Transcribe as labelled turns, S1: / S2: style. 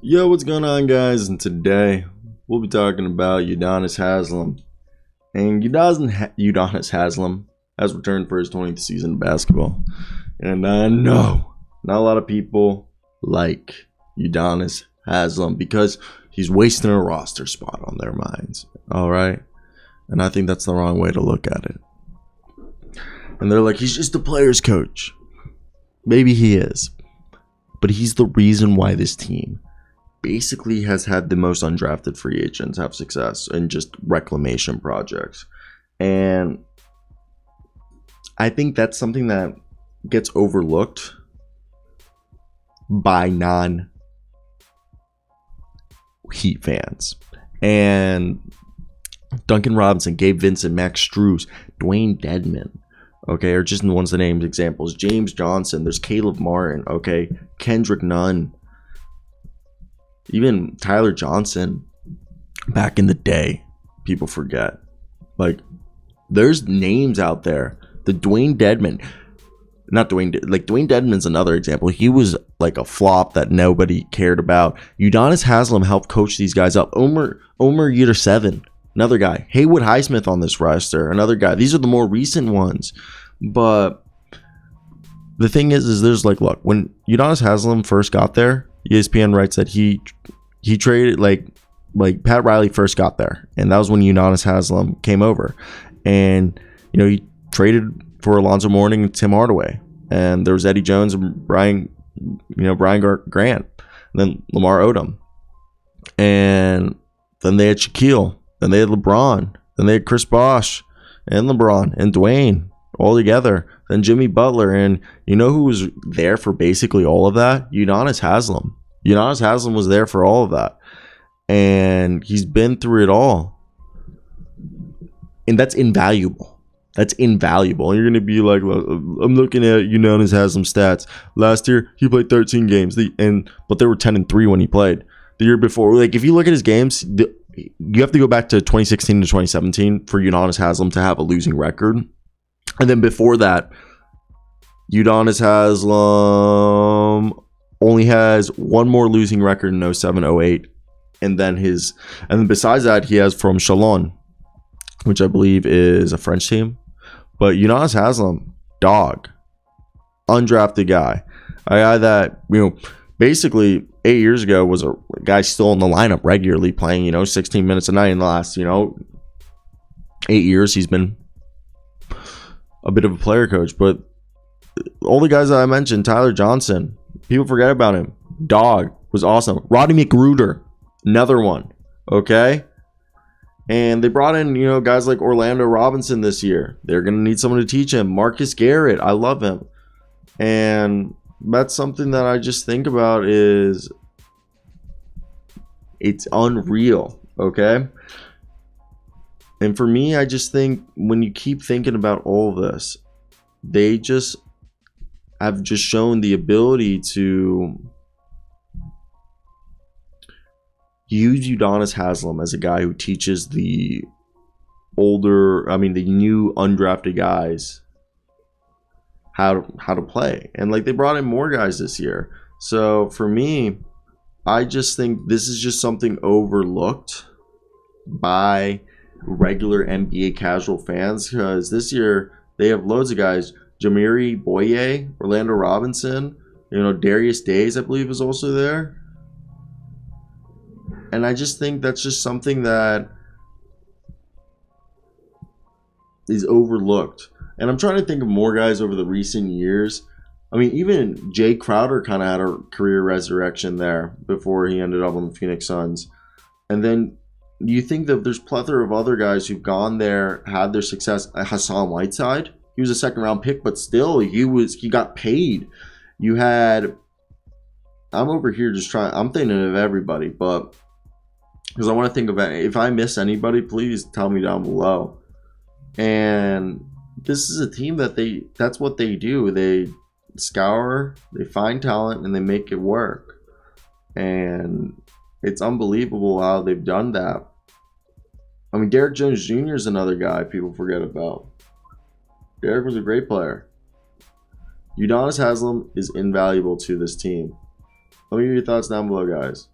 S1: Yo, what's going on, guys? And today we'll be talking about Udonis Haslem. And Udonis Haslem has returned for his 20th season of basketball. And I know not a lot of people like Udonis Haslem because he's wasting a roster spot on their minds. All right? And I think that's the wrong way to look at it. And they're like, he's just a player's coach. Maybe he is. But he's the reason why this team basically has had the most undrafted free agents have success in just reclamation projects. And I think that's something that gets overlooked by non-Heat fans. And Duncan Robinson, Gabe Vincent, Max Strus, Dwayne Dedmon, okay, are just the ones to name examples. James Johnson, there's Caleb Martin, okay, Kendrick Nunn, even Tyler Johnson. Back in the day, people forget. Like, there's names out there. The Dwayne Dedmon, Dwayne Dedmon's another example. He was like a flop that nobody cared about. Udonis Haslem helped coach these guys up. Omer Yurtseven, another guy. Haywood Highsmith on this roster, another guy. These are the more recent ones. But the thing is there's like, look, when Udonis Haslem first got there, ESPN writes that he traded like Pat Riley first got there, and that was when Udonis Haslem came over, and he traded for Alonzo Mourning and Tim Hardaway, and there was Eddie Jones and Brian Grant, and then Lamar Odom, and then they had Shaquille, then they had LeBron, then they had Chris Bosh and LeBron and Dwayne all together, then Jimmy Butler, and who was there for basically all of that? Udonis Haslem. Udonis Haslem was there for all of that, and he's been through it all, and that's invaluable. That's invaluable. And you're gonna be like, well, I'm looking at Udonis Haslem stats. Last year he played 13 games, but they were 10-3 when he played. The year before, like if you look at his games, you have to go back to 2016 to 2017 for Udonis Haslem to have a losing record. And then before that, Udonis Haslem only has one more losing record in 07-08. And then besides that, he has from Chalon, which I believe is a French team. But Udonis Haslem, dog, undrafted guy. A guy that, basically 8 years ago was a guy still in the lineup regularly playing, 16 minutes a night. In the last, 8 years, he's been a bit of a player coach. But all the guys that I mentioned, Tyler Johnson, people forget about him. Dog was awesome. Rodney McGruder, another one. Okay. And they brought in, guys like Orlando Robinson this year. They're going to need someone to teach him. Marcus Garrett, I love him. And that's something that I just think about is it's unreal, okay? And for me, I just think when you keep thinking about all of this, they just have just shown the ability to use Udonis Haslem as a guy who teaches the new undrafted guys how to play. And like they brought in more guys this year. So for me, I just think this is just something overlooked by regular NBA casual fans, because this year they have loads of guys. Jamiri Boye, Orlando Robinson, Darius Days, I believe, is also there. And I just think that's just something that is overlooked. And I'm trying to think of more guys over the recent years. I mean, even Jay Crowder kind of had a career resurrection there before he ended up on the Phoenix Suns. And then you think that there's a plethora of other guys who've gone there, had their success. Hassan Whiteside, he was a second round pick, but still he got paid. You had, I'm over here I'm thinking of everybody, but because I want to think of it. If I miss anybody, please tell me down below. And this is a team that's what they do. They scour, they find talent, and they make it work. And it's unbelievable how they've done that. I mean, Derrick Jones Jr. is another guy people forget about. Derrick was a great player. Udonis Haslem is invaluable to this team. Let me know your thoughts down below, guys.